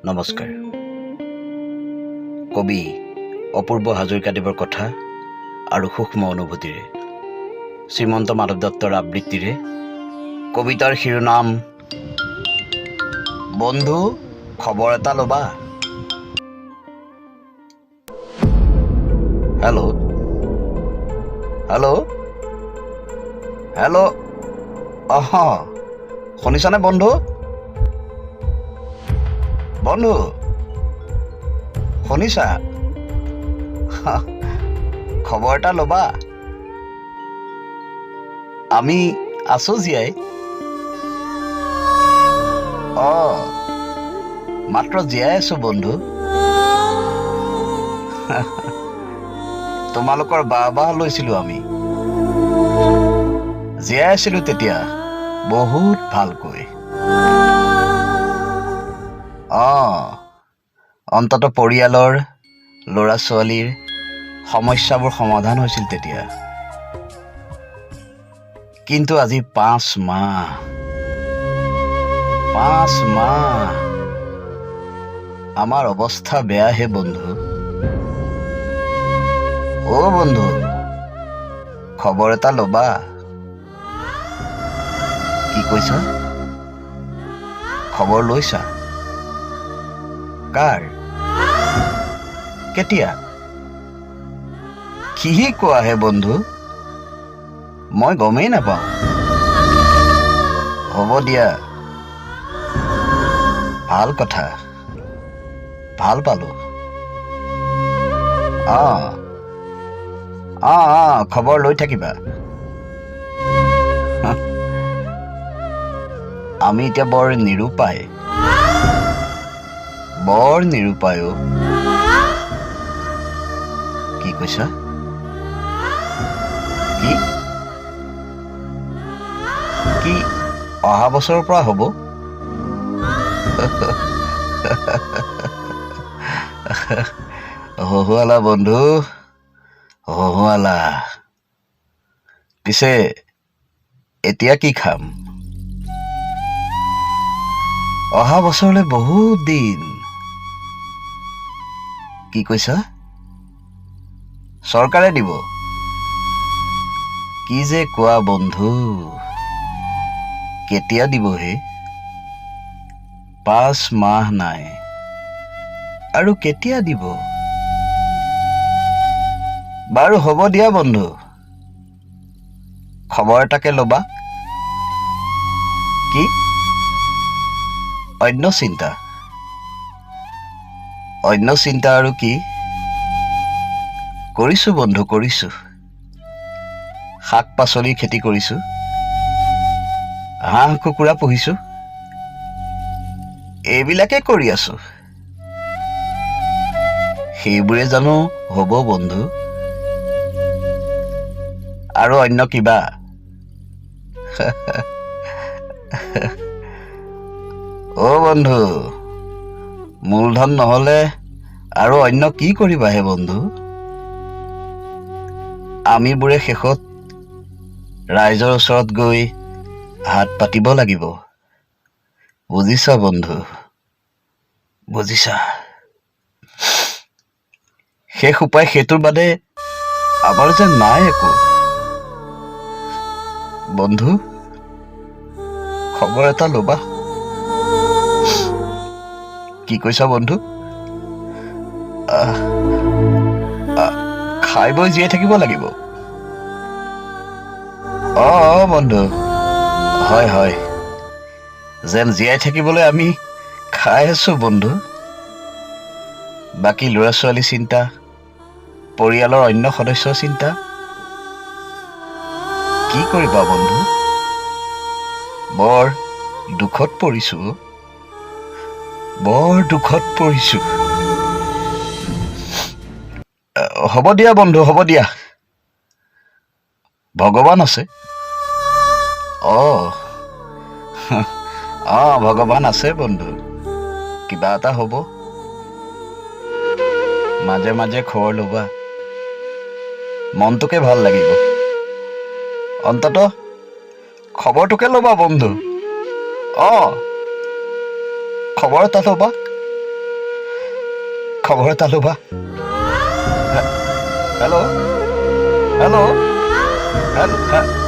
নমস্কাৰ। কবি অপূৰ্ব হাজৰিকাদেৱৰ কথা আৰু সূক্ষ্ম অনুভূতিৰে শ্ৰীমন্ত মাধৱ দত্তৰ আবৃত্তিৰে কবিতাৰ শিৰোনাম বন্ধু খবৰ এটা ল'বা। হেল্ল' হেল্ল' হেল্ল' শুনিছানে বন্ধু? বন্ধু শুনিছা? খবৰ এটা ল'বা। আমি আছো জীয়াই। মাত্ৰ জীয়াই আছো বন্ধু। তোমালোকৰ বাহ লৈছিলো আমি। জীয়াই আছিলো তেতিয়া বহুত ভালকৈ। অন্তত পৰিয়ালৰ ল'ৰা ছোৱালীৰ সমস্যাবোৰ সমাধান হৈছিল তেতিয়া। কিন্তু আজি 5 মাহ আমাৰ অৱস্থা বেয়া হে বন্ধু। বন্ধু খবৰ এটা ল'বা। কি কৈছা? খবৰ লৈছা? কাৰ? কেতিয়া? কি কোৱা হে বন্ধু? মই গমেই নাপাওঁ। হ'ব দিয়া, ভাল কথা, ভাল পালো। খবৰ লৈ থাকিবা। আমি এতিয়া বৰ নিৰুপায় অ। কি কৈছা? কি অহা বছৰৰ পৰা হ'ব? হহুৱালা বন্ধু, হহুৱালা। পিছে এতিয়া কি খাম? অহা বছৰলৈ বহুত দিন। কি কৈছা? চৰকাৰে দিব? কি যে কোৱা বন্ধু, কেতিয়া দিব হে? 5 মাহ নাই আৰু কেতিয়া দিব? বাৰু হ'ব দিয়া বন্ধু, খবৰ এটাকে ল'বা। কি অন্য চিন্তা আৰু কি? কৰিছো বন্ধু, কৰিছো। শাক পাচলিৰ খেতি কৰিছো, হাঁহ কুকুৰা পুহিছো। এইবিলাকে কৰি আছো। সেইবোৰে জানো হ'ব বন্ধু? আৰু অন্য কিবা? বন্ধু, মূলধন নহলে আৰু অন্য কি কৰিবা হে বন্ধু? আমিবোৰে শেষত ৰাইজৰ ওচৰত গৈ হাত পাতিব লাগিব। বুজিছা বন্ধু, বুজিছা? শেষ উপায় সেইটোৰ বাদে আমাৰ যে নাই একো। বন্ধু খবৰ এটা ল'বা। কি কৈছা বন্ধু? খাই বৈ জীয়াই থাকিব লাগিব। বন্ধু, হয়, যেন জীয়াই থাকিবলৈ আমি খাই আছো বন্ধু। বাকী ল'ৰা ছোৱালী চিন্তা, পৰিয়ালৰ অন্য সদস্যৰ চিন্তা। কি কৰিবা বন্ধু? বৰ দুখত পৰিছো। হ'ব দিয়া বন্ধু, হ'ব দিয়া। ভগৱান আছে। ভগৱান আছে বন্ধু। কিবা এটা হ'ব। মাজে মাজে খবৰ ল'বা, মনটোকে ভাল লাগিব। অন্তত খবৰটোকে ল'বা বন্ধু। খবৰ এটা ল'বা। খবৰ এটা ল'বা। Hello' hello' hello'